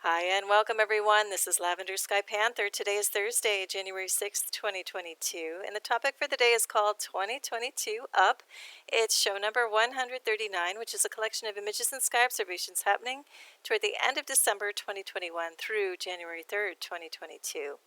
Hi and welcome everyone. This is Lavender Sky Panther. Today is Thursday, January 6th, 2022, and the topic for the day is called 2022 Up. It's show number 139, which is a collection of images and sky observations happening toward the end of December 2021 through January 3rd, 2022.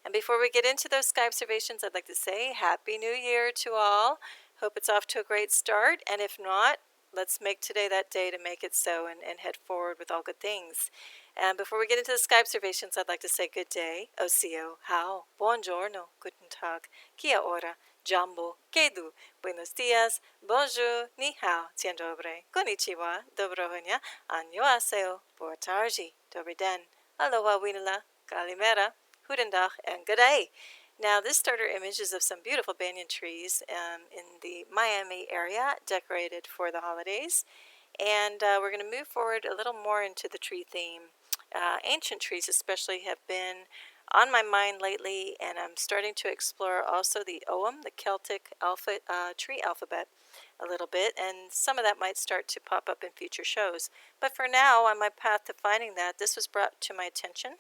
And before we get into those sky observations, I'd like to say Happy New Year to all. Hope it's off to a great start, and if not, let's make today that day to make it so and head forward with all good things. And before we get into the sky observations, I'd like to say good day, osio, how, buongiorno, guten tag, kia ora, jambo, kedu, buenos dias, bonjour, ni hao, dzień dobry, konnichiwa, dobroho dnia, annyeonghaseyo, boa tarde, dobry den, aloha winala, kalimera, guten dag, and good day. Now, this starter image is of some beautiful banyan trees in the Miami area, decorated for the holidays. And we're going to move forward a little more into the tree theme. Ancient trees especially have been on my mind lately, and I'm starting to explore also the Ogham, the Celtic tree alphabet, a little bit, and some of that might start to pop up in future shows. But for now, on my path to finding that, this was brought to my attention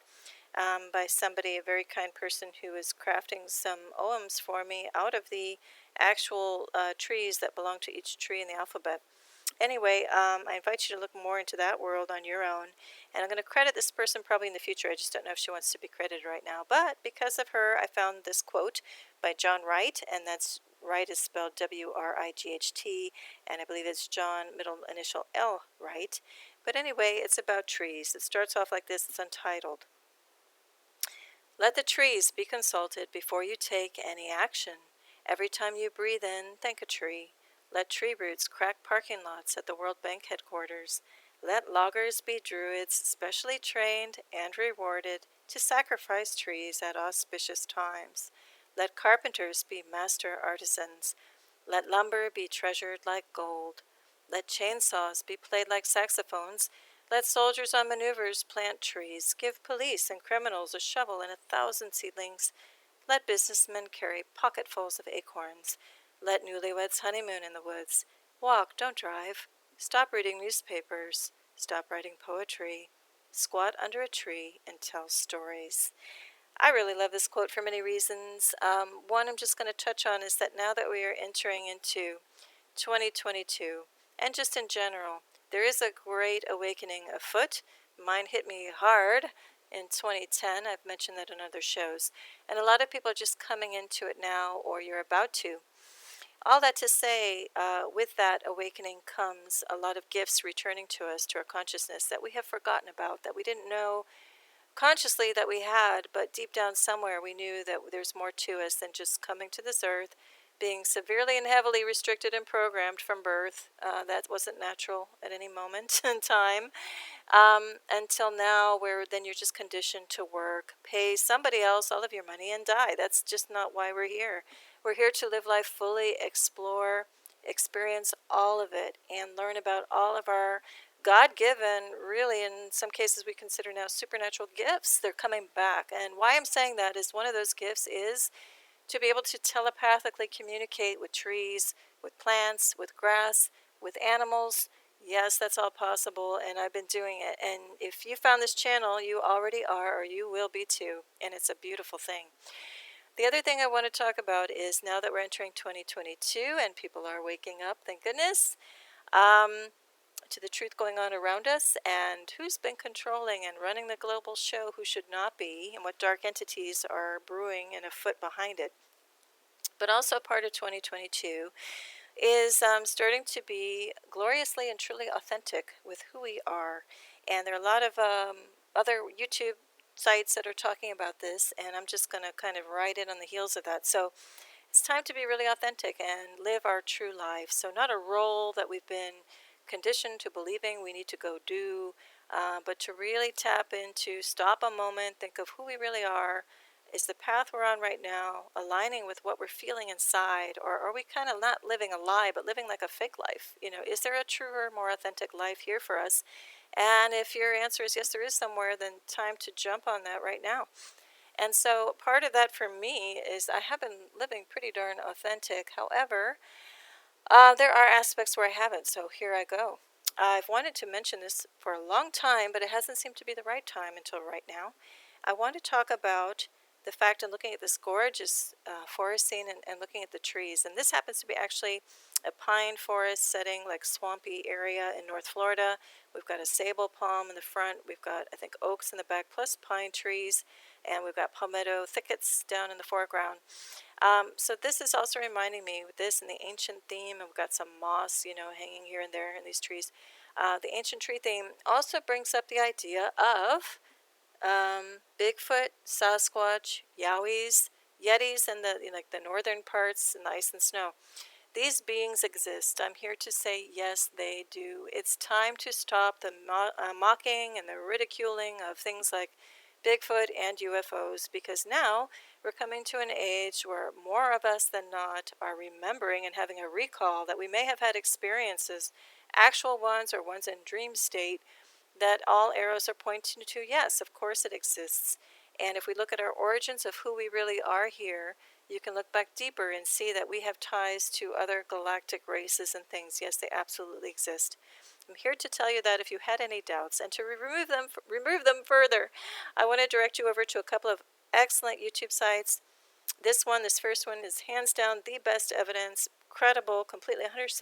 by somebody, a very kind person who is crafting some Oghams for me out of the actual trees that belong to each tree in the alphabet. Anyway, I invite you to look more into that world on your own. And I'm going to credit this person probably in the future. I just don't know if she wants to be credited right now. But because of her, I found this quote by John Wright, and that's Wright is spelled W-R-I-G-H-T, and I believe it's John, middle initial L, Wright. But anyway, it's about trees. It starts off like this. It's untitled. Let the trees be consulted before you take any action. Every time you breathe in, thank a tree. Let tree roots crack parking lots at the World Bank headquarters. Let loggers be druids specially trained and rewarded to sacrifice trees at auspicious times. Let carpenters be master artisans. Let lumber be treasured like gold. Let chainsaws be played like saxophones. Let soldiers on maneuvers plant trees. Give police and criminals a shovel and 1,000 seedlings. Let businessmen carry pocketfuls of acorns. Let newlyweds honeymoon in the woods. Walk, don't drive. Stop reading newspapers. Stop writing poetry. Squat under a tree and tell stories. I really love this quote for many reasons. One I'm just going to touch on is that now that we are entering into 2022, and just in general, there is a great awakening afoot. Mine hit me hard in 2010. I've mentioned that in other shows. And a lot of people are just coming into it now, or you're about to. All that to say, with that awakening comes a lot of gifts returning to us, to our consciousness, that we have forgotten about, that we didn't know consciously that we had, but deep down somewhere we knew that there's more to us than just coming to this earth, being severely and heavily restricted and programmed from birth. That wasn't natural at any moment in time. Until now, where then you're just conditioned to work, pay somebody else all of your money, and die. That's just not why we're here. We're here to live life fully, explore, experience all of it, and learn about all of our God-given, really in some cases we consider now supernatural gifts. They're coming back. And why I'm saying that is one of those gifts is to be able to telepathically communicate with trees, with plants, with grass, with animals. Yes, that's all possible, and I've been doing it. And if you found this channel, you already are, or you will be too, and it's a beautiful thing. The other thing I want to talk about is now that we're entering 2022 and people are waking up, thank goodness, to the truth going on around us and who's been controlling and running the global show, who should not be, and what dark entities are brewing and afoot behind it. But also part of 2022 is starting to be gloriously and truly authentic with who we are. And there are a lot of other YouTube sites that are talking about this, and I'm just going to kind of ride in on the heels of that. So it's time to be really authentic and live our true life. So not a role that we've been conditioned to believing we need to go do, but to really tap into, stop a moment, think of who we really are. Is the path we're on right now aligning with what we're feeling inside, or are we kind of not living a lie, but living like a fake life? You know, is there a truer, more authentic life here for us? And if your answer is yes, there is somewhere, then time to jump on that right now. And so part of that for me is I have been living pretty darn authentic. However, there are aspects where I haven't, so here I go. I've wanted to mention this for a long time, but it hasn't seemed to be the right time until right now. I want to talk about the fact of looking at this gorgeous forest scene and looking at the trees. And this happens to be actually a pine forest setting, like swampy area in North Florida. We've got a sabal palm in the front. We've got, I think, oaks in the back, plus pine trees. And we've got palmetto thickets down in the foreground. So this is also reminding me with this and the ancient theme, and we've got some moss, hanging here and there in these trees. The ancient tree theme also brings up the idea of Bigfoot, Sasquatch, Yowies, Yetis, and the northern parts and the ice and snow. These beings exist. I'm here to say yes, they do. It's time to stop the mocking and the ridiculing of things like Bigfoot and UFOs, because now we're coming to an age where more of us than not are remembering and having a recall that we may have had experiences, actual ones or ones in dream state, that all arrows are pointing to yes, of course it exists. And if we look at our origins of who we really are here, you can look back deeper and see that we have ties to other galactic races and things. Yes, they absolutely exist. I'm here to tell you that if you had any doubts, and to remove them further, I want to direct you over to a couple of excellent YouTube sites. This first one is hands down the best evidence, credible, completely 100%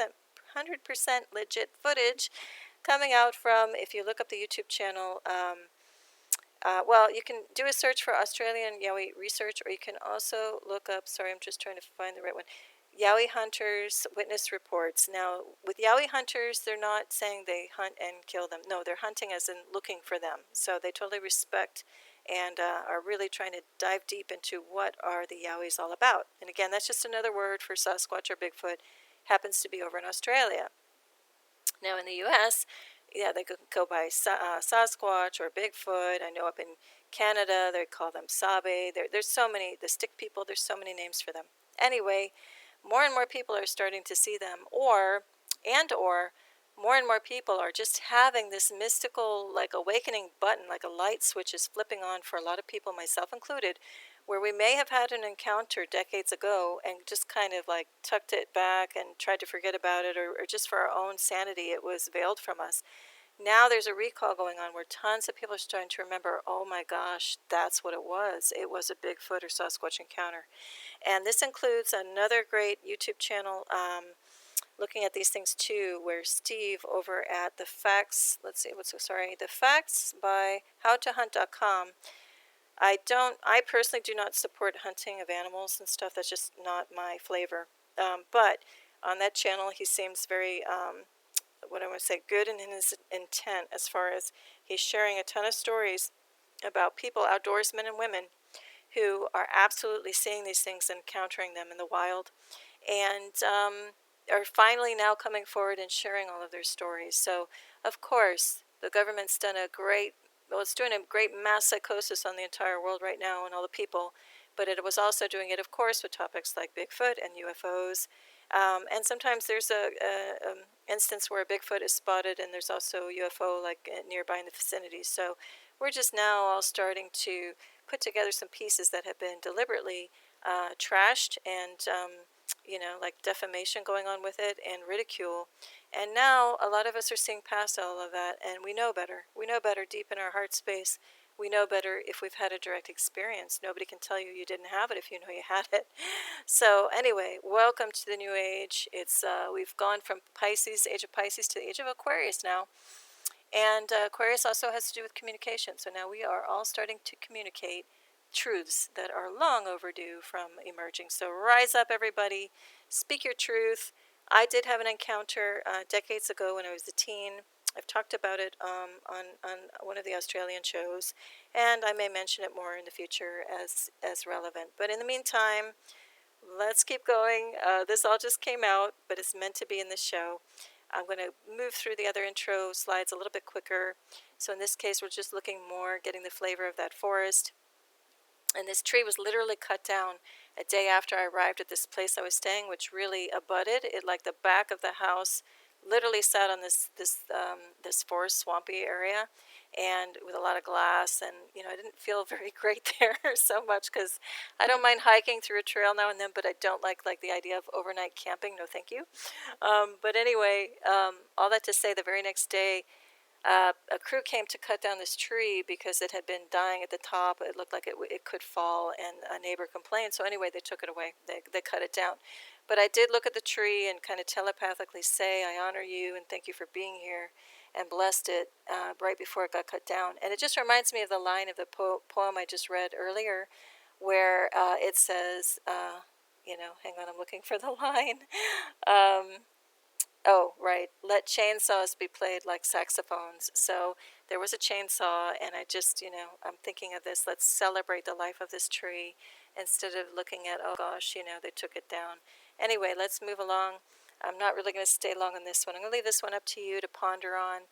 legit footage coming out from, if you look up the YouTube channel, you can do a search for Australian Yowie Research, or you can also look up, sorry, I'm just trying to find the right one, Yowiehunters Witness Reports. Now, with Yowiehunters, they're not saying they hunt and kill them. No, they're hunting as in looking for them. So they totally respect and are really trying to dive deep into what are the Yowies all about. And again, that's just another word for Sasquatch or Bigfoot. Happens to be over in Australia. Now, in the U.S., yeah, they could go by Sasquatch or Bigfoot. I know up in Canada, they call them Sabe. There's so many, the stick people, there's so many names for them. Anyway, more and more people are starting to see them, or more and more people are just having this mystical, like, awakening button, like a light switch is flipping on for a lot of people, myself included, where we may have had an encounter decades ago and just kind of like tucked it back and tried to forget about it, or just for our own sanity, it was veiled from us. Now there's a recall going on where tons of people are starting to remember, oh my gosh, that's what it was. It was a Bigfoot or Sasquatch encounter. And this includes another great YouTube channel looking at these things too, where Steve over at the Facts, the Facts by Howtohunt.com. I personally do not support hunting of animals and stuff. That's just not my flavor. But on that channel, he seems very, good in his intent, as far as he's sharing a ton of stories about people, outdoorsmen and women, who are absolutely seeing these things and encountering them in the wild, and are finally now coming forward and sharing all of their stories. So, of course, the government's done it's doing a great mass psychosis on the entire world right now and all the people, but it was also doing it, of course, with topics like Bigfoot and UFOs. And sometimes there's a instance where a Bigfoot is spotted, and there's also a UFO like nearby in the vicinity. So we're just now all starting to put together some pieces that have been deliberately trashed, and like defamation going on with it, and ridicule. And now a lot of us are seeing past all of that, and we know better. We know better deep in our heart space. We know better if we've had a direct experience. Nobody can tell you you didn't have it if you know you had it. So anyway, welcome to the new age. It's we've gone from age of Pisces, to the age of Aquarius now. And Aquarius also has to do with communication. So now we are all starting to communicate truths that are long overdue from emerging. So rise up, everybody. Speak your truth. I did have an encounter decades ago when I was a teen. I've talked about it on one of the Australian shows, and I may mention it more in the future as relevant. But in the meantime, let's keep going. This all just came out, but it's meant to be in the show. I'm going to move through the other intro slides a little bit quicker. So in this case, we're just looking more, getting the flavor of that forest. And this tree was literally cut down a day after I arrived at this place I was staying, which really abutted. It, like the back of the house, literally sat on this forest swampy area. and with a lot of glass, and I didn't feel very great there so much, because I don't mind hiking through a trail now and then, but I don't like the idea of overnight camping. No thank you. But anyway, all that to say, the very next day, a crew came to cut down this tree because it had been dying at the top. It looked like it could fall, and a neighbor complained. So anyway, they took it away. They cut it down. But I did look at the tree and kind of telepathically say, I honor you and thank you for being here, and blessed it right before it got cut down. And it just reminds me of the line of the poem I just read earlier, where it says, hang on, I'm looking for the line. Oh, right. Let chainsaws be played like saxophones. So there was a chainsaw, and I just, I'm thinking of this. Let's celebrate the life of this tree instead of looking at, oh gosh, they took it down. Anyway, let's move along. I'm not really going to stay long on this one. I'm going to leave this one up to you to ponder on,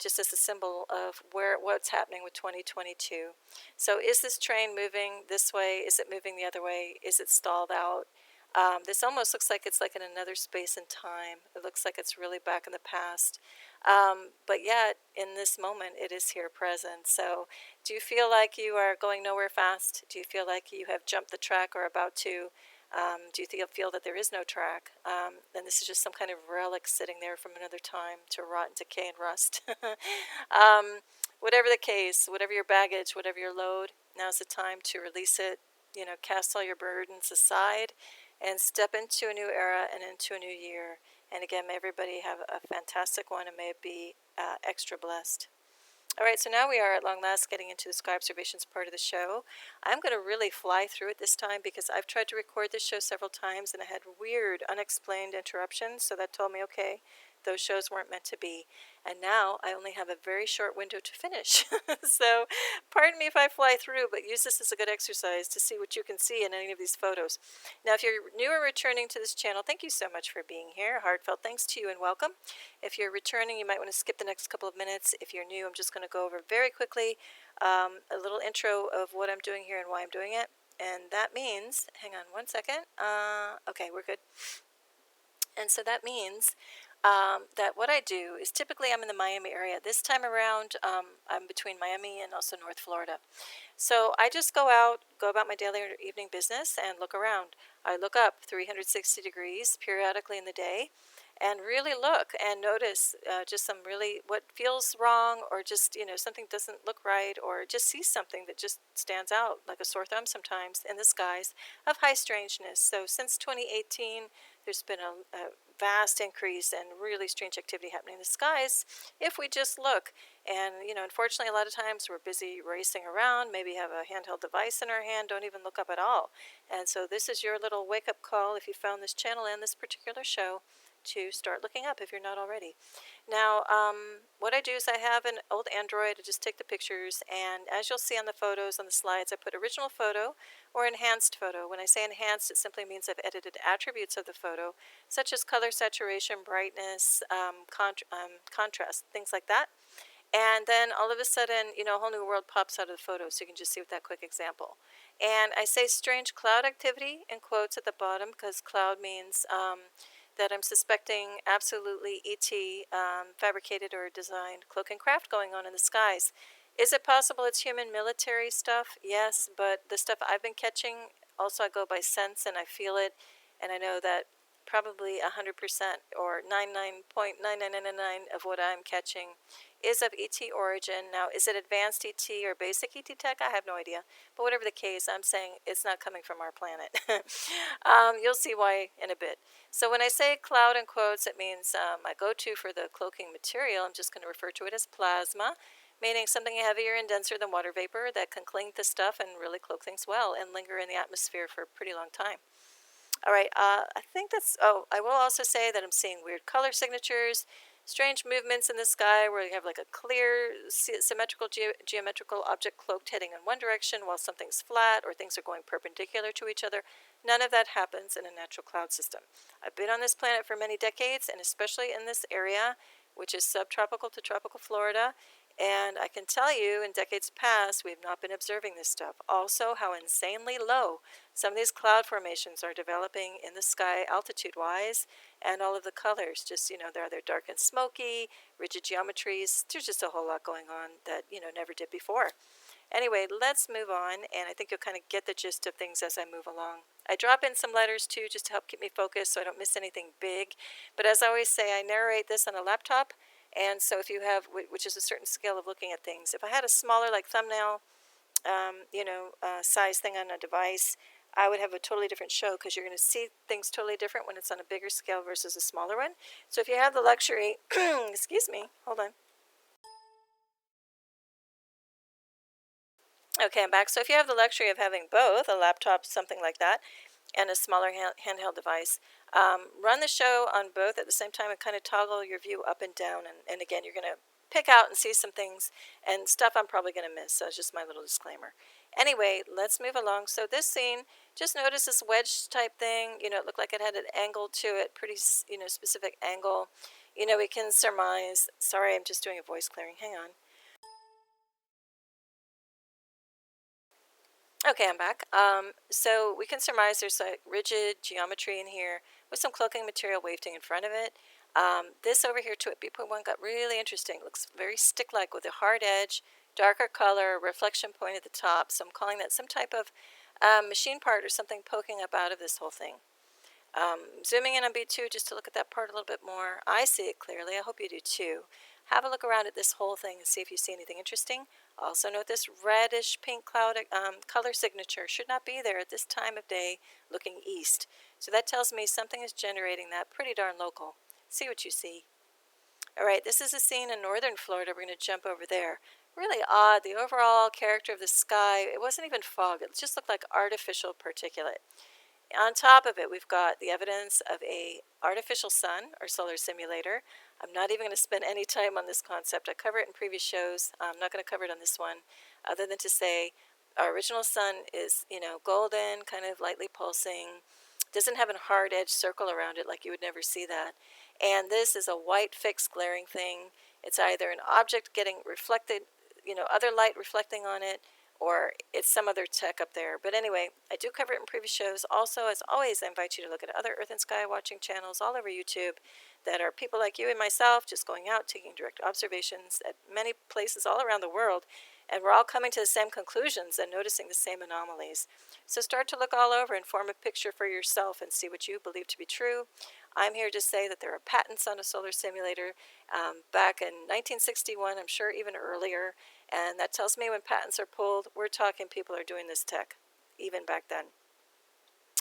just as a symbol of what's happening with 2022. So is this train moving this way? Is it moving the other way? Is it stalled out? This almost looks like it's like in another space and time. It looks like it's really back in the past. But yet, in this moment, it is here present. So do you feel like you are going nowhere fast? Do you feel like you have jumped the track or about to? Do you feel that there is no track? And this is just some kind of relic sitting there from another time to rot and decay and rust. Whatever the case, whatever your baggage, whatever your load, now's the time to release it. Cast all your burdens aside and step into a new era and into a new year. And again, may everybody have a fantastic one, and may it be extra blessed. All right, so now we are at long last getting into the sky observations part of the show. I'm going to really fly through it this time because I've tried to record this show several times and I had weird, unexplained interruptions. So that told me, okay, those shows weren't meant to be. And now I only have a very short window to finish. So pardon me if I fly through, but use this as a good exercise to see what you can see in any of these photos. Now, if you're new or returning to this channel, thank you so much for being here. Heartfelt thanks to you and welcome. If you're returning, you might want to skip the next couple of minutes. If you're new, I'm just going to go over very quickly a little intro of what I'm doing here and why I'm doing it. And that means, hang on one second. Okay, we're good. And so that means that what I do is typically I'm in the Miami area. This time around, I'm between Miami and also North Florida. So I just go out, go about my daily or evening business and look around. I look up 360 degrees periodically in the day and really look and notice just some really what feels wrong, or just, something doesn't look right, or just see something that just stands out like a sore thumb sometimes in the skies of high strangeness. So since 2018, there's been a vast increase and really strange activity happening in the skies if we just look. And, unfortunately, a lot of times we're busy racing around, maybe have a handheld device in our hand, don't even look up at all. And so this is your little wake-up call if you found this channel and this particular show to start looking up if you're not already. Now, what I do is I have an old Android. I just take the pictures, and as you'll see on the photos on the slides, I put original photo or enhanced photo. When I say enhanced, it simply means I've edited attributes of the photo, such as color, saturation, brightness, contrast, things like that. And then all of a sudden, a whole new world pops out of the photo, so you can just see with that quick example. And I say strange cloud activity in quotes at the bottom, because cloud means that I'm suspecting absolutely ET fabricated or designed cloak and craft going on in the skies. Is it possible it's human military stuff? Yes, but the stuff I've been catching, also I go by sense and I feel it, and I know that probably 100% or 99.9999 of what I'm catching is of ET origin. Now, is it advanced ET or basic ET tech? I have no idea. But whatever the case, I'm saying it's not coming from our planet. You'll see why in a bit. So when I say cloud in quotes, it means my go-to for the cloaking material, I'm just going to refer to it as plasma, meaning something heavier and denser than water vapor that can cling to stuff and really cloak things well and linger in the atmosphere for a pretty long time. All right, I think that's, I will also say that I'm seeing weird color signatures, strange movements in the sky where you have like a clear, symmetrical, geometrical object cloaked heading in one direction while something's flat or things are going perpendicular to each other. None of that happens in a natural cloud system. I've been on this planet for many decades, and especially in this area, which is subtropical to tropical Florida, And I can tell you, in decades past, we've not been observing this stuff. Also, how insanely low some of these cloud formations are developing in the sky altitude-wise, and all of the colors. Just, they're either dark and smoky, rigid geometries. There's just a whole lot going on that, never did before. Anyway, let's move on, and I think you'll kind of get the gist of things as I move along. I drop in some letters too, just to help keep me focused so I don't miss anything big. But as I always say, I narrate this on a laptop, and so if you have, which is a certain scale of looking at things, if I had a smaller, like thumbnail, size thing on a device, I would have a totally different show, because you're going to see things totally different when it's on a bigger scale versus a smaller one. So if you have the luxury, excuse me, hold on. Okay, I'm back. So if you have the luxury of having both, a laptop, something like that, and a smaller handheld device, run the show on both at the same time and kind of toggle your view up and down. And again, you're going to pick out and see some things and stuff I'm probably going to miss. So it's just my little disclaimer. Anyway, let's move along. So this scene, just notice this wedge type thing. It looked like it had an angle to it, pretty, specific angle. We can surmise. Sorry, I'm just doing a voice clearing. Hang on. Okay, I'm back. So we can surmise there's a rigid geometry in here with some cloaking material wafting in front of it. This over here to it, B.1 got really interesting. Looks very stick-like with a hard edge, darker color, reflection point at the top. So I'm calling that some type of machine part or something poking up out of this whole thing. Zooming in on B2 just to look at that part a little bit more. I see it clearly. I hope you do too. Have a look around at this whole thing and see if you see anything interesting. Also note this reddish pink cloud color signature should not be there at this time of day looking east. So that tells me something is generating that pretty darn local. See what you see. All right, this is a scene in northern Florida. We're going to jump over there. Really odd. The overall character of the sky, it wasn't even fog. It just looked like artificial particulate. On top of it, we've got the evidence of a artificial sun or solar simulator. I'm not even going to spend any time on this concept. I cover it in previous shows. I'm not going to cover it on this one, other than to say our original sun is, golden, kind of lightly pulsing. Doesn't have a hard edge circle around it like you would never see that. And this is a white fixed glaring thing. It's either an object getting reflected, other light reflecting on it, or it's some other tech up there. But anyway, I do cover it in previous shows. Also, as always, I invite you to look at other Earth and Sky watching channels all over YouTube that are people like you and myself just going out, taking direct observations at many places all around the world. And we're all coming to the same conclusions and noticing the same anomalies. So start to look all over and form a picture for yourself and see what you believe to be true. I'm here to say that there are patents on a solar simulator back in 1961, I'm sure even earlier. And that tells me when patents are pulled, we're talking people are doing this tech, even back then.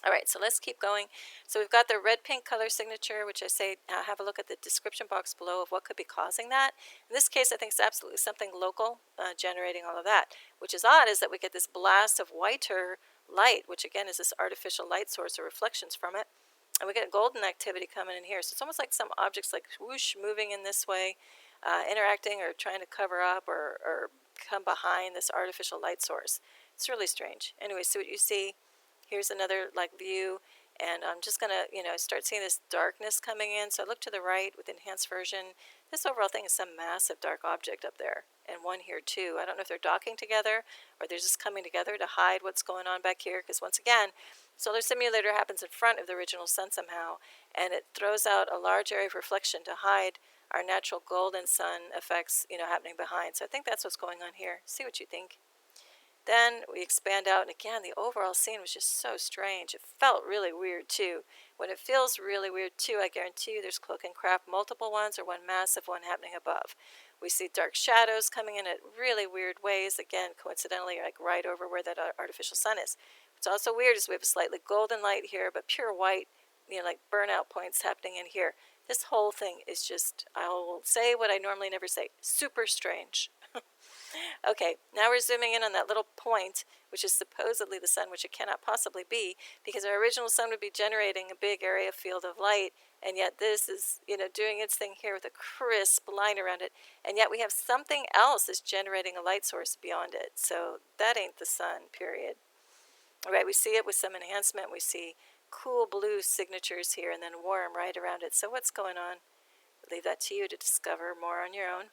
All right, so let's keep going. So we've got the red-pink color signature, which I say have a look at the description box below of what could be causing that. In this case, I think it's absolutely something local generating all of that. Which is odd is that we get this blast of whiter light, which again is this artificial light source or reflections from it. And we get golden activity coming in here. So it's almost like some objects like whoosh moving in this way, interacting or trying to cover up or come behind this artificial light source. It's really strange. Anyway, see what you see. Here's another view, and I'm just gonna start seeing this darkness coming in. So I look to the right with enhanced version. This overall thing is some massive dark object up there, and one here too. I don't know if they're docking together or they're just coming together to hide what's going on back here, because once again, solar simulator happens in front of the original sun somehow, and it throws out a large area of reflection to hide our natural golden sun effects happening behind. So I think that's what's going on here. See what you think. Then we expand out, and again, the overall scene was just so strange. It felt really weird, too. When it feels really weird, too, I guarantee you there's cloak and craft, multiple ones or one massive one happening above. We see dark shadows coming in at really weird ways, again, coincidentally, like right over where that artificial sun is. What's also weird is we have a slightly golden light here, but pure white, like burnout points happening in here. This whole thing is just, I'll say what I normally never say, super strange. Okay, now we're zooming in on that little point, which is supposedly the sun, which it cannot possibly be, because our original sun would be generating a big area field of light, and yet this is, doing its thing here with a crisp line around it, and yet we have something else that's generating a light source beyond it. So that ain't the sun, period. All right, we see it with some enhancement. We see cool blue signatures here and then warm right around it. So what's going on? I'll leave that to you to discover more on your own.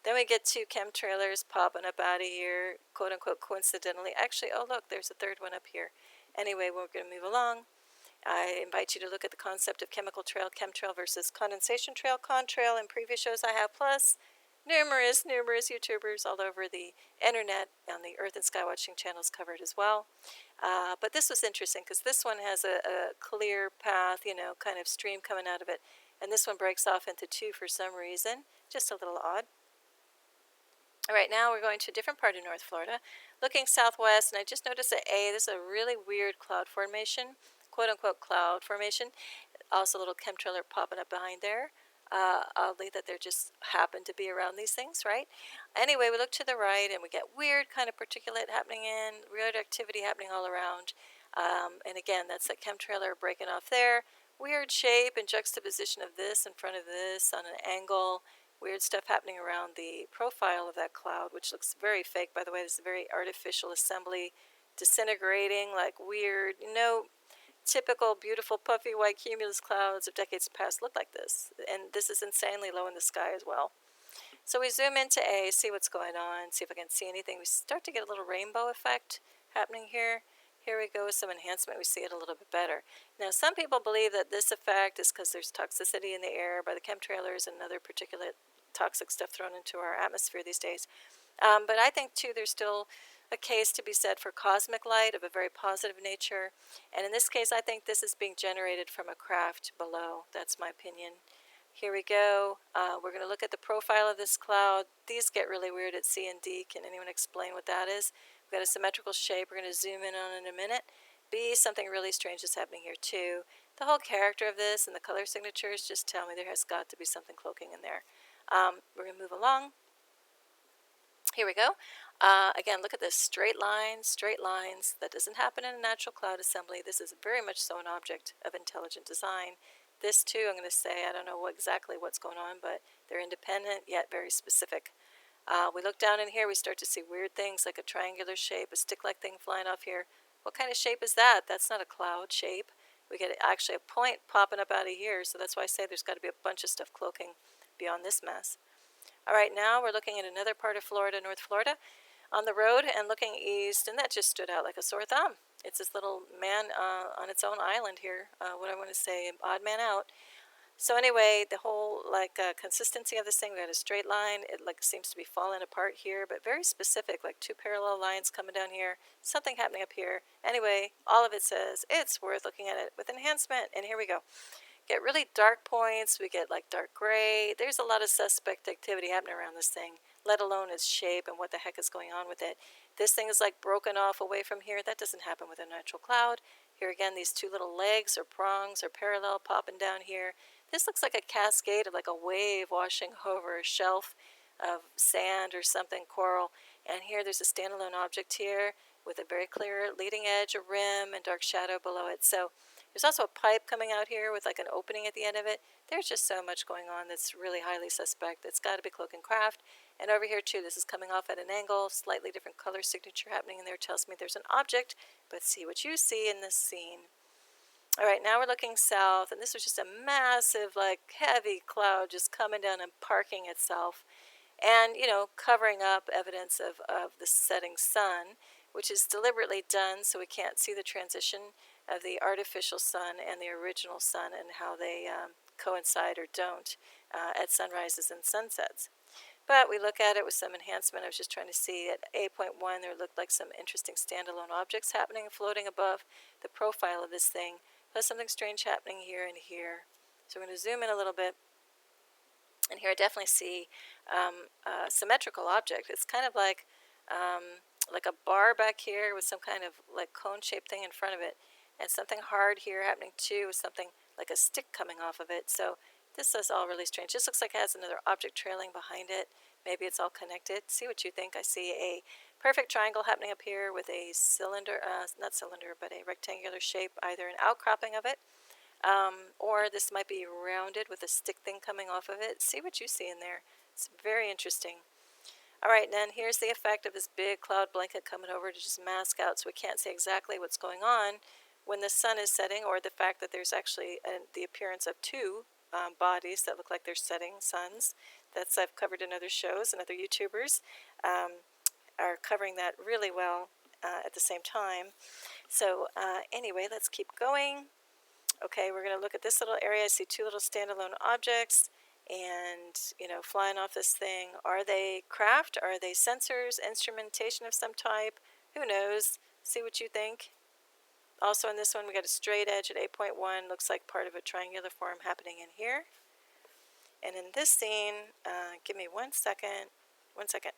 Then we get two chemtrailers popping up out of here, quote unquote coincidentally. Actually, oh look, there's a third one up here. Anyway, we're going to move along. I invite you to look at the concept of chemical trail, chemtrail versus condensation trail, contrail in previous shows I have, plus numerous YouTubers all over the internet on the Earth and Sky Watching channels covered as well. But this was interesting because this one has a clear path, you know, kind of stream coming out of it. And this one breaks off into two for some reason. Just a little odd. All right, now we're going to a different part of North Florida, looking southwest, and I just noticed that this is a really weird cloud formation, quote-unquote cloud formation. Also a little chemtrailer popping up behind there. Oddly that there just happen to be around these things, right? Anyway, we look to the right, and we get weird kind of particulate happening in, weird activity happening all around. And again, that's that chemtrailer breaking off there. Weird shape and juxtaposition of this in front of this on an angle. Weird stuff happening around the profile of that cloud, which looks very fake, by the way. This is a very artificial assembly, disintegrating, like weird, typical beautiful puffy white cumulus clouds of decades past look like this. And this is insanely low in the sky as well. So we zoom into A, see what's going on, see if I can see anything. We start to get a little rainbow effect happening here. Here we go with some enhancement. We see it a little bit better. Now, some people believe that this effect is because there's toxicity in the air by the chemtrailers and other particulate toxic stuff thrown into our atmosphere these days. But I think, too, there's still a case to be said for cosmic light of a very positive nature. And in this case, I think this is being generated from a craft below. That's my opinion. Here we go. We're going to look at the profile of this cloud. These get really weird at C and D. Can anyone explain what that is? We've got a symmetrical shape. We're going to zoom in on it in a minute. B, something really strange is happening here too. The whole character of this and the color signatures just tell me there has got to be something cloaking in there. We're going to move along. Here we go. Again, look at this, straight lines. That doesn't happen in a natural cloud assembly. This is very much so an object of intelligent design. This too, I'm going to say, I don't know exactly what's going on, but they're independent yet very specific. We look down in here, we start to see weird things like a triangular shape, a stick-like thing flying off here. What kind of shape is that? That's not a cloud shape. We get actually a point popping up out of here, so that's why I say there's got to be a bunch of stuff cloaking beyond this mess. All right, now we're looking at another part of Florida, North Florida, on the road and looking east, and that just stood out like a sore thumb. It's this little man on its own island here, what I want to say, odd man out. So anyway, the whole consistency of this thing, we got a straight line. It seems to be falling apart here, but very specific, like two parallel lines coming down here, something happening up here. Anyway, all of it says it's worth looking at it with enhancement, and here we go. Get really dark points, we get like dark gray. There's a lot of suspect activity happening around this thing, let alone its shape and what the heck is going on with it. This thing is like broken off away from here. That doesn't happen with a natural cloud. Here again, these two little legs or prongs are parallel popping down here. This looks like a cascade of like a wave washing over a shelf of sand or something, coral. And here there's a standalone object here with a very clear leading edge, a rim, and dark shadow below it. So there's also a pipe coming out here with like an opening at the end of it. There's just so much going on that's really highly suspect. It's got to be cloak and craft. And over here too, this is coming off at an angle, slightly different color signature happening in there. Tells me there's an object, but see what you see in this scene. All right, now we're looking south, and this was just a massive, like, heavy cloud just coming down and parking itself and, covering up evidence of the setting sun, which is deliberately done so we can't see the transition of the artificial sun and the original sun and how they coincide or don't at sunrises and sunsets. But we look at it with some enhancement. I was just trying to see at 8.1 there looked like some interesting standalone objects happening floating above the profile of this thing. Plus something strange happening here and here. So we're going to zoom in a little bit. And here I definitely see a symmetrical object. It's kind of like a bar back here with some kind of like cone-shaped thing in front of it. And something hard here happening too with something like a stick coming off of it. So this is all really strange. This looks like it has another object trailing behind it. Maybe it's all connected. See what you think. I see a perfect triangle happening up here with a cylinder, not cylinder, but a rectangular shape, either an outcropping of it, or this might be rounded with a stick thing coming off of it. See what you see in there. It's very interesting. All right, then here's the effect of this big cloud blanket coming over to just mask out so we can't see exactly what's going on when the sun is setting, or the fact that there's actually the appearance of two bodies that look like they're setting suns. That's I've covered in other shows, and other YouTubers are covering that really well at the same time. So anyway, let's keep going. Okay, we're going to look at this little area. I see two little standalone objects, and, you know, flying off this thing. Are they craft? Are they sensors, instrumentation of some type? Who knows? See what you think. Also in this one, we got a straight edge at 8.1. Looks like part of a triangular form happening in here. And in this scene, give me 1 second. 1 second.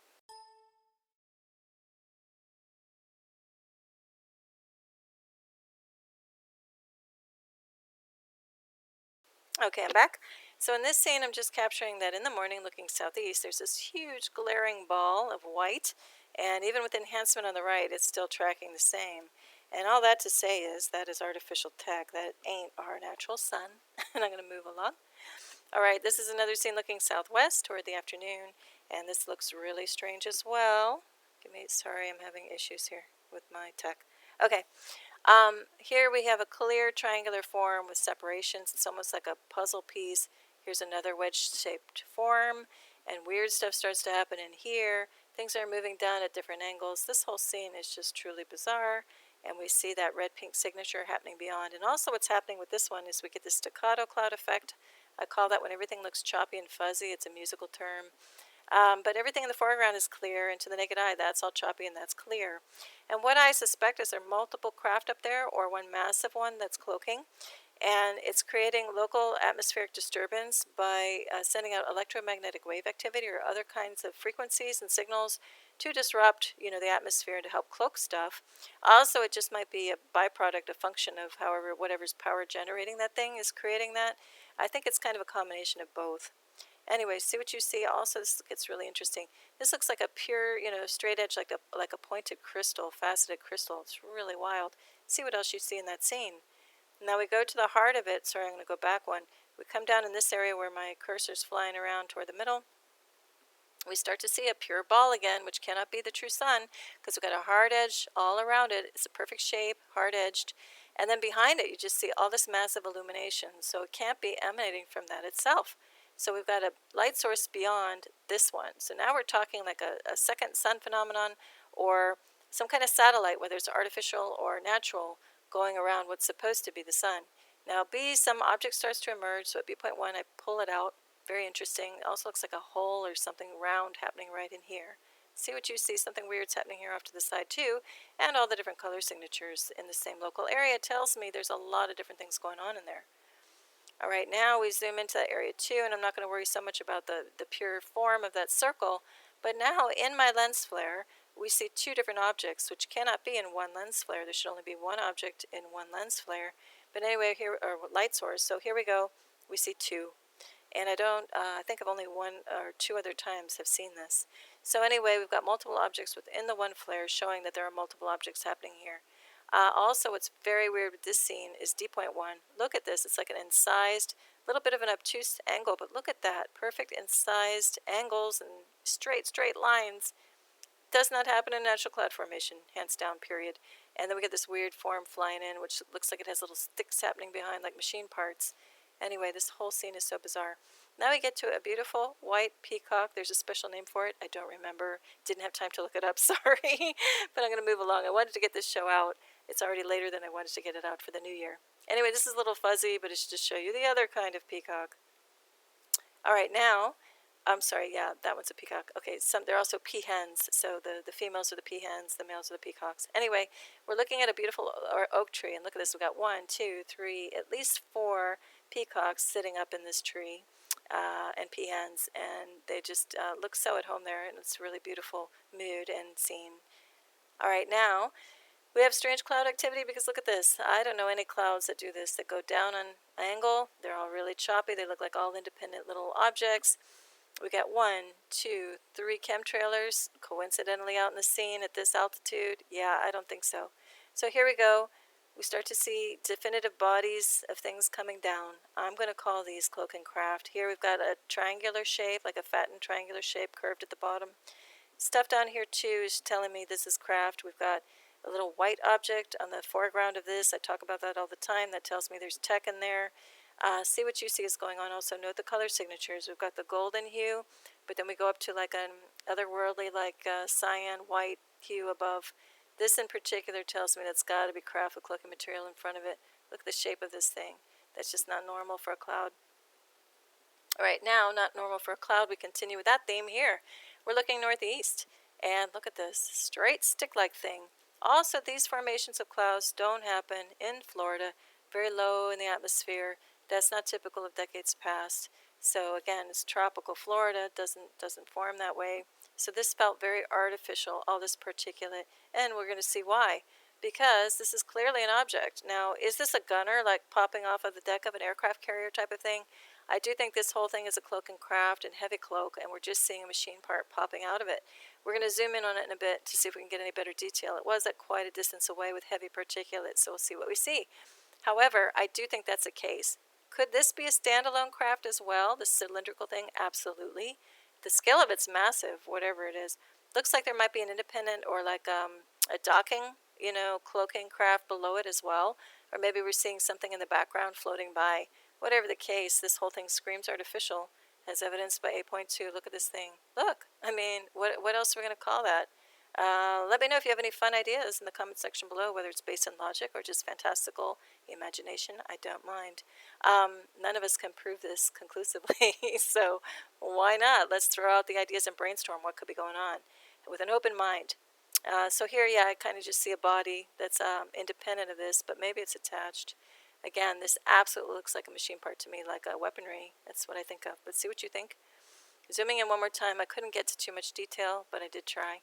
Okay, I'm back. So in this scene, I'm just capturing that in the morning, looking southeast, there's this huge glaring ball of white, and even with enhancement on the right, it's still tracking the same. And all that to say is that is artificial tech. That ain't our natural sun. And I'm going to move along. All right, this is another scene looking southwest toward the afternoon, and this looks really strange as well. Sorry, I'm having issues here with my tech. Okay. Here we have a clear triangular form with separations. It's almost like a puzzle piece. Here's another wedge-shaped form, and weird stuff starts to happen in here. Things are moving down at different angles. This whole scene is just truly bizarre, and we see that red-pink signature happening beyond. And also what's happening with this one is we get this staccato cloud effect. I call that when everything looks choppy and fuzzy. It's a musical term. But everything in the foreground is clear, and to the naked eye, that's all choppy and that's clear. And what I suspect is there are multiple craft up there, or one massive one that's cloaking, and it's creating local atmospheric disturbance by sending out electromagnetic wave activity or other kinds of frequencies and signals to disrupt, you know, the atmosphere and to help cloak stuff. Also, it just might be a byproduct, a function of whatever's power generating that thing is creating that. I think it's kind of a combination of both. Anyway, see what you see. Also, this gets really interesting. This looks like a pure, you know, straight edge, like a pointed crystal, faceted crystal. It's really wild. See what else you see in that scene. Now we go to the heart of it. Sorry, I'm going to go back one. We come down in this area where my cursor's flying around toward the middle. We start to see a pure ball again, which cannot be the true sun, because we've got a hard edge all around it. It's a perfect shape, hard-edged. And then behind it, you just see all this massive illumination. So it can't be emanating from that itself. So we've got a light source beyond this one. So now we're talking like a second sun phenomenon, or some kind of satellite, whether it's artificial or natural, going around what's supposed to be the sun. Now B, some object starts to emerge. So at B.1, I pull it out. Very interesting. It also looks like a hole or something round happening right in here. See what you see. Something weird's happening here off to the side too. And all the different color signatures in the same local area tells me there's a lot of different things going on in there. All right, now we zoom into that area too, and I'm not going to worry so much about the pure form of that circle. But now in my lens flare, we see two different objects, which cannot be in one lens flare. There should only be one object in one lens flare. But anyway, here, or light source. So here we go. We see two. And I think of only one or two other times have seen this. So anyway, we've got multiple objects within the one flare showing that there are multiple objects happening here. Also, what's very weird with this scene is D.1. Look at this. It's like an incised, little bit of an obtuse angle, but look at that. Perfect incised angles and straight lines. Does not happen in natural cloud formation, hands down, period. And then we get this weird form flying in, which looks like it has little sticks happening behind, like machine parts. Anyway, this whole scene is so bizarre. Now we get to a beautiful white peacock. There's a special name for it. I don't remember. Didn't have time to look it up, sorry. But I'm going to move along. I wanted to get this show out. It's already later than I wanted to get it out for the new year. Anyway, this is a little fuzzy, but it's just to show you the other kind of peacock. All right, now, I'm sorry, yeah, that one's a peacock. Okay, there are also peahens. So the females are the peahens, the males are the peacocks. Anyway, we're looking at a beautiful oak tree, and look at this. We've got 1, 2, 3, at least 4 peacocks sitting up in this tree, and peahens, and they just look so at home there, and it's a really beautiful mood and scene. All right, now we have strange cloud activity because look at this. I don't know any clouds that do this, that go down on angle. They're all really choppy. They look like all independent little objects. We got 1, 2, 3 chemtrailers coincidentally out in the scene at this altitude. Yeah, I don't think so. So here we go. We start to see definitive bodies of things coming down. I'm going to call these cloak and craft. Here we've got a triangular shape, like a fattened triangular shape curved at the bottom. Stuff down here too is telling me this is craft. We've got a little white object on the foreground of this. I talk about that all the time. That tells me there's tech in there. See what you see is going on. Also note the color signatures. We've got the golden hue, but then we go up to like an otherworldly, like cyan white hue above. This in particular tells me that's got to be craft with cloaking material in front of it. Look at the shape of this thing. That's just not normal for a cloud. All right, now, not normal for a cloud, we continue with that theme here. We're looking northeast, and look at this straight stick-like thing. Also, these formations of clouds don't happen in Florida, very low in the atmosphere. That's not typical of decades past. So again, it's tropical Florida, doesn't form that way. So this felt very artificial, all this particulate, and we're going to see why. Because this is clearly an object. Now, is this a gunner, like popping off of the deck of an aircraft carrier type of thing? I do think this whole thing is a cloak and craft and heavy cloak, and we're just seeing a machine part popping out of it. We're going to zoom in on it in a bit to see if we can get any better detail. It was at quite a distance away with heavy particulate, so we'll see what we see. However, I do think that's a case. Could this be a standalone craft as well, the cylindrical thing? Absolutely. The scale of it's massive, whatever it is. Looks like there might be an independent or like a docking, cloaking craft below it as well. Or maybe we're seeing something in the background floating by. Whatever the case, this whole thing screams artificial, as evidenced by 8.2. Look at this thing. Look, I mean, what else are we going to call that? Let me know if you have any fun ideas in the comment section below, whether it's based on logic or just fantastical imagination. I don't mind. None of us can prove this conclusively, so why not? Let's throw out the ideas and brainstorm what could be going on with an open mind. So here, yeah, I kind of just see a body that's independent of this, but maybe it's attached. Again, this absolutely looks like a machine part to me, like a weaponry. That's what I think of. But see what you think. Zooming in one more time, I couldn't get to too much detail, but I did try.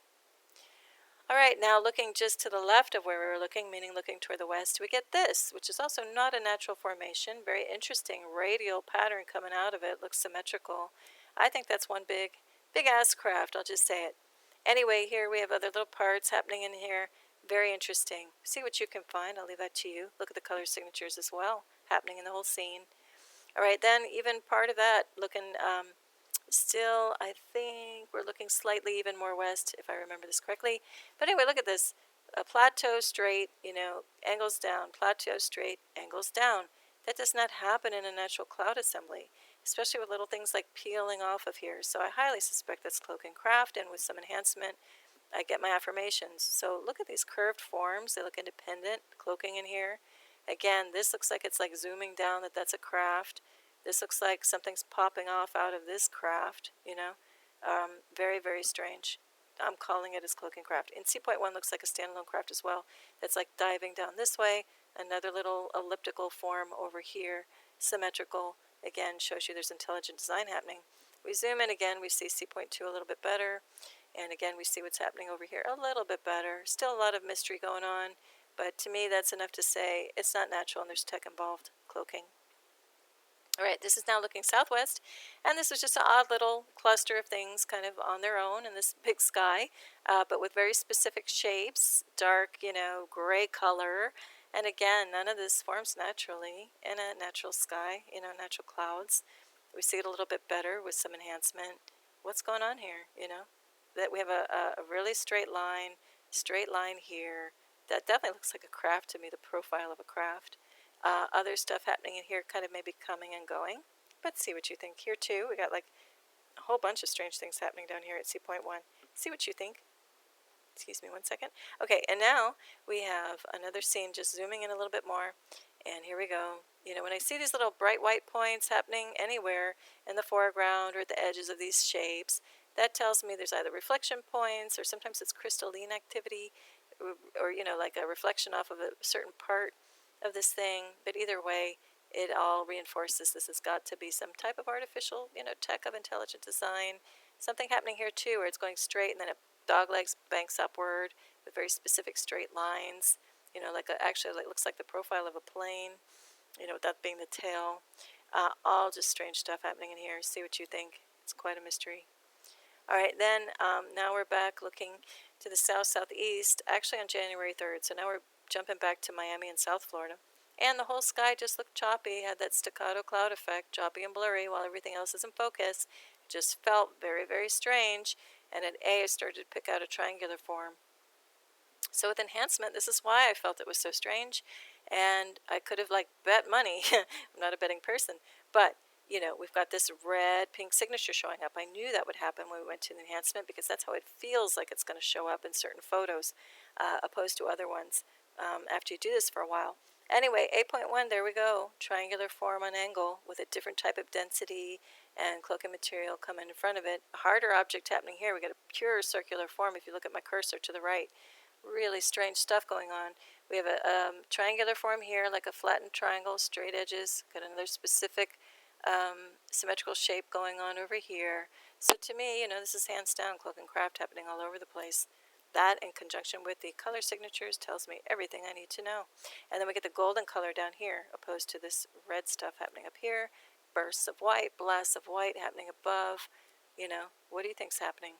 All right, now looking just to the left of where we were looking, meaning looking toward the west, we get this, which is also not a natural formation. Very interesting radial pattern coming out of it. Looks symmetrical. I think that's one big ass craft, I'll just say it. Anyway, here we have other little parts happening in here. Very interesting. See what you can find. I'll leave that to you. Look at the color signatures as well, happening in the whole scene. All right, then even part of that looking still, I think we're looking slightly even more west, if I remember this correctly. But anyway, look at this. A plateau straight, angles down. Plateau straight, angles down. That does not happen in a natural cloud assembly, especially with little things like peeling off of here. So I highly suspect that's cloak and craft, and with some enhancement, I get my affirmations. So look at these curved forms. They look independent, cloaking in here. Again, this looks like it's like zooming down that's a craft. This looks like something's popping off out of this craft, very, very strange. I'm calling it as cloak and craft. And C.1 looks like a standalone craft as well. That's like diving down this way. Another little elliptical form over here, symmetrical. Again, shows you there's intelligent design happening. We zoom in again, we see C.2 a little bit better. And again, we see what's happening over here a little bit better. Still a lot of mystery going on, but to me that's enough to say it's not natural and there's tech involved, cloaking. All right, this is now looking southwest, and this is just an odd little cluster of things kind of on their own in this big sky, but with very specific shapes, dark, gray color. And again, none of this forms naturally in a natural sky, natural clouds. We see it a little bit better with some enhancement. What's going on here, That we have a really straight line here. That definitely looks like a craft to me, the profile of a craft. Other stuff happening in here kind of maybe coming and going. But see what you think here too. We got like a whole bunch of strange things happening down here at C.1. See what you think. Excuse me 1 second. Okay, and now we have another scene, just zooming in a little bit more. And here we go. When I see these little bright white points happening anywhere in the foreground or at the edges of these shapes, that tells me there's either reflection points or sometimes it's crystalline activity or like a reflection off of a certain part of this thing. But either way, it all reinforces this has got to be some type of artificial, tech of intelligent design. Something happening here too where it's going straight and then it dog legs banks upward with very specific straight lines. Actually it looks like the profile of a plane, that being the tail. All just strange stuff happening in here. See what you think. It's quite a mystery. All right, then now we're back looking to the south-southeast, actually on January 3rd. So now we're jumping back to Miami and South Florida. And the whole sky just looked choppy, had that staccato cloud effect, choppy and blurry while everything else is in focus. Just felt very, very strange. And at A, I started to pick out a triangular form. So with enhancement, this is why I felt it was so strange, and I could have like bet money. I'm not a betting person, but you know, we've got this red pink signature showing up. I knew that would happen when we went to the enhancement because that's how it feels like it's going to show up in certain photos, opposed to other ones after you do this for a while. Anyway, 8.1, there we go. Triangular form on angle with a different type of density and cloaking material coming in front of it. A harder object happening here. We got a pure circular form if you look at my cursor to the right. Really strange stuff going on. We have a triangular form here, like a flattened triangle, straight edges. Got another specific symmetrical shape going on over here. So to me, you know, this is hands down cloak and craft happening all over the place. That in conjunction with the color signatures tells me everything I need to know. And then we get the golden color down here opposed to this red stuff happening up here. Bursts of white, blasts of white happening above. You know, what do you think's happening?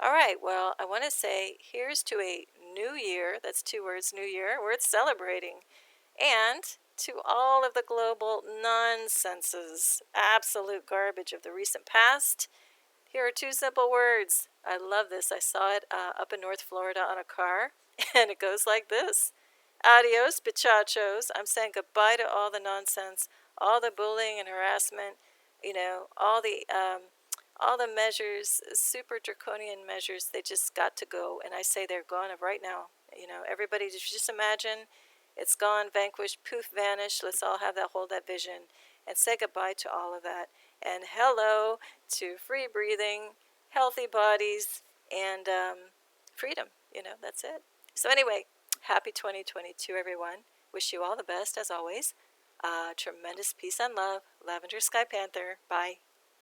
All right, well, I want to say here's to a new year. That's 2 words, new year, worth celebrating. And to all of the global nonsenses, absolute garbage of the recent past, here are 2 simple words. I love this. I saw it up in North Florida on a car, and it goes like this. Adios, bichachos. I'm saying goodbye to all the nonsense, all the bullying and harassment, you know, all the measures, super draconian measures, they just got to go. And I say they're gone right now. You know, everybody just imagine it's gone, vanquished, poof, vanished. Let's all hold that vision and say goodbye to all of that. And hello to free breathing, healthy bodies, and freedom. You know, that's it. So anyway, happy 2022, everyone. Wish you all the best, as always. Tremendous peace and love. Lavender Sky Panther. Bye.